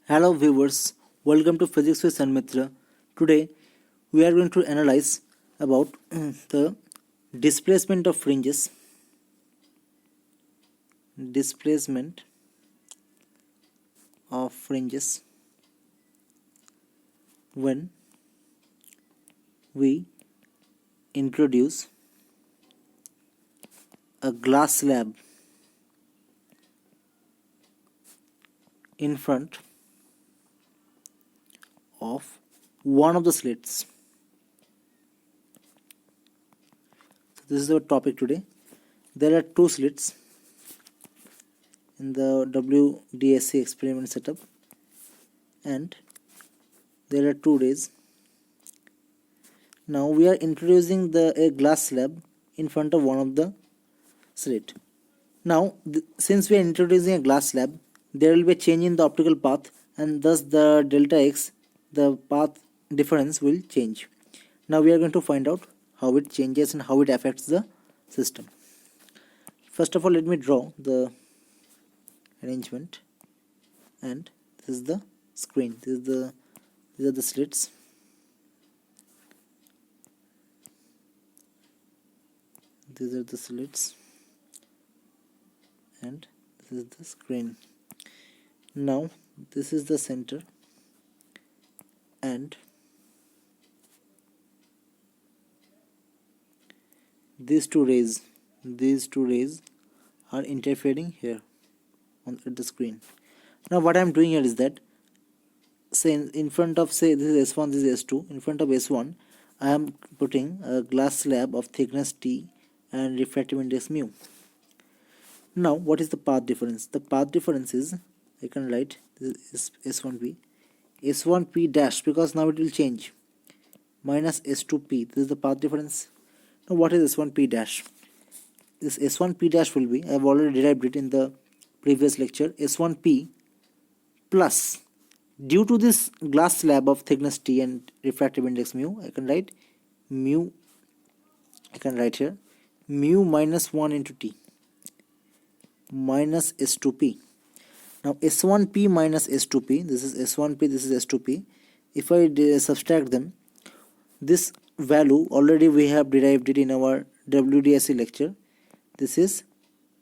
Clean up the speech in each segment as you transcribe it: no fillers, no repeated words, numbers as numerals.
Hello viewers, welcome to Physics with Sanmitra. Today we are going to analyze about the displacement of fringes. Displacement of fringes when we introduce a glass slab in front of one of the slits. So this is our topic today. There are two slits in the WDSC experiment setup, and there are two rays. Now we are introducing a glass slab in front of one of the slit. Now since we are introducing a glass slab, there will be a change in the optical path, and thus the delta x, the path difference, will change. Now we are going to find out how it changes and how it affects the system. First of all, let me draw the arrangement, and this is the screen. These are the slits. These are the slits, and this is the screen. Now this is the center, and these two rays are interfering here at the screen. Now what I am doing here is that, say in front of, say this is S1, this is S2, in front of S1 I am putting a glass slab of thickness T and refractive index mu. Now what is the path difference? The path difference is, I can write, this is S1P dash, because now it will change, minus S2P. This is the path difference. Now what is S1P dash? This S1P dash will be, I have already derived it in the previous lecture, S1P plus, due to this glass slab of thickness T and refractive index mu, I can write mu, I can write here mu minus 1 into T minus S2P. Now S1P minus S2P, this is S1P, this is S2P. If I subtract them, this value already we have derived it in our WDSC lecture. This is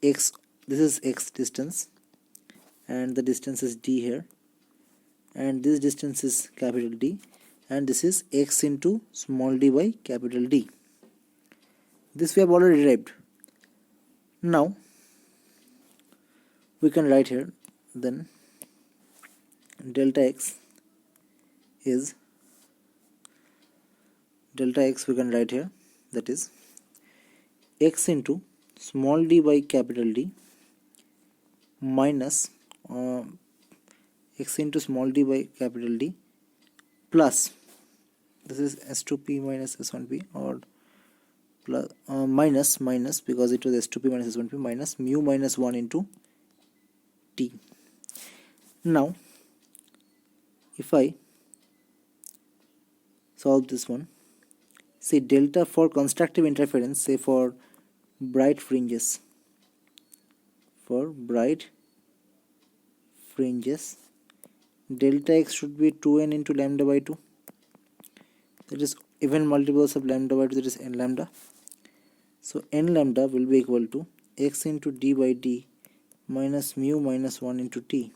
x, this is x distance, and the distance is d here, and this distance is capital D, and this is x into small d by capital D. This we have already derived. Now we can write here, then delta x is, delta x we can write here, that is x into small d by capital D minus x into small d by capital D plus, this is S2P minus S1P, or plus minus because it was S2P minus S1P, minus mu minus 1 into T. Now if I solve this one, say delta for constructive interference, say for bright fringes, delta x should be 2n into lambda by 2, that is even multiples of lambda by 2, that is n lambda. So n lambda will be equal to x into d by d minus mu minus 1 into T,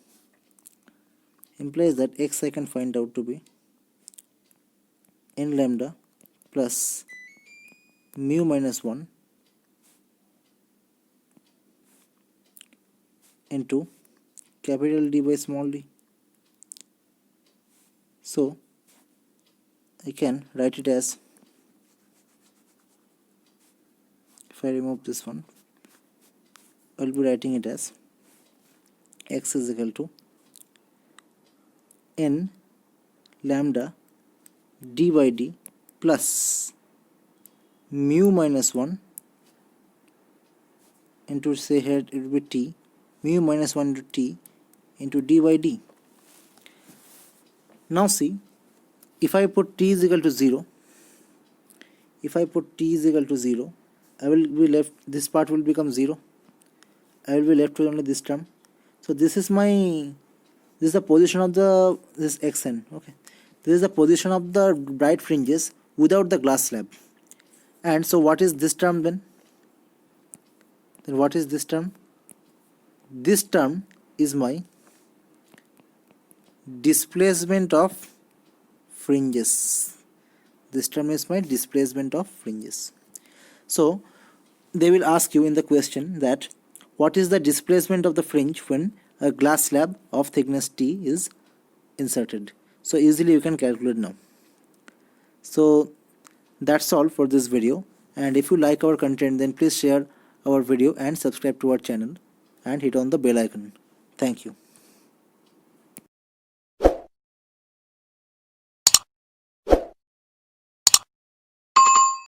implies that x I can find out to be n lambda plus mu minus 1 into capital D by small d. So I can write it as, if I remove this one, I will be writing it as x is equal to n lambda d by d plus mu minus 1 into, say here it will be T, mu minus 1 into T into d by d. Now see, if I put T is equal to 0, I will be left, this part will become 0, I will be left with only this term. So this is my this is the position of the this xn. Okay, this is the position of the bright fringes without the glass slab. And so what is this term then? Then what is this term? This term is my displacement of fringes. This term is my displacement of fringes. So they will ask you in the question that what is the displacement of the fringe when a glass slab of thickness T is inserted. So easily you can calculate now. So that's all for this video, and if you like our content, then please share our video and subscribe to our channel and hit on the bell icon. Thank you.